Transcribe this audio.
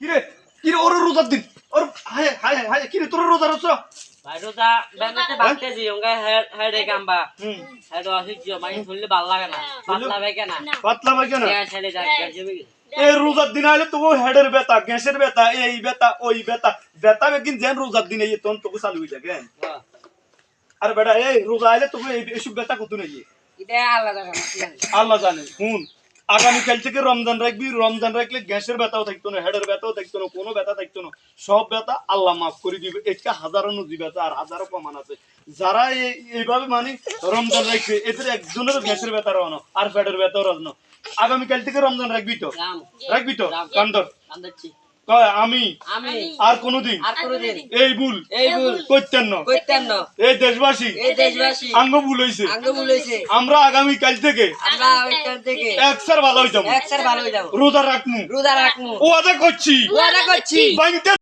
কিরে কিরে ওর রোজার দিন ওর হায় হায় হায় কিরে তোর রোজা রোজা ভাই রোজা বেনাতে বাঁচতেছি ওঙ্গা হেডে গাম্বা হেড অসিক জিও মানে শুনলে ভালো লাগে না পাতলা ভাই কেনা পাতলা ভাই কেন গ্যাস হেডে যায় গ্যাস যাবে এই রোজার দিন আইলে তো হেডের ব্যথা গ্যাসের ব্যথা এই ব্যথা ওই ব্যথা ব্যথা বেকিন যেন রোজার দিন এই তোন তোকে চালু হয়ে যায় আর বেটা এই রোজা আইলে তোকে এইসব ব্যথা কত নেই এটা আলাদা কথা আল্লাহ জানে শুন আগামীকাল থেকে রমজান রাখবি রমজান রাখলে গ্যাসের ব্যথাও থাকতো না হেডের ব্যথাও থাকতো না কোনো ব্যথা থাকতো না সব ব্যথা আল্লাহ মাফ করে দিবে একটা হাজারো নদী ব্যথা আর হাজারো প্রমাণ আছে যারা এইভাবে মানে রমজান রাখবে এদের একজনের গ্যাসের ব্যথা রানো আর পেটের ব্যথাও রানো আগামীকাল থেকে রমজান রাখবি তো কান্দর কান্দাচ্ছি আমি আমি আর কোনদিন এই ভুল করতেন না এই দেশবাসী আঙ্গ ভুল হইছে আমরা আগামীকাল থেকে আমরা ওইখান থেকে একসার ভালো হইতাম একসার ভালো হয়ে যাব রোজা রাখমু রোজা রাখমু ওয়াদা করছি ওয়াদা করছি বাইনতে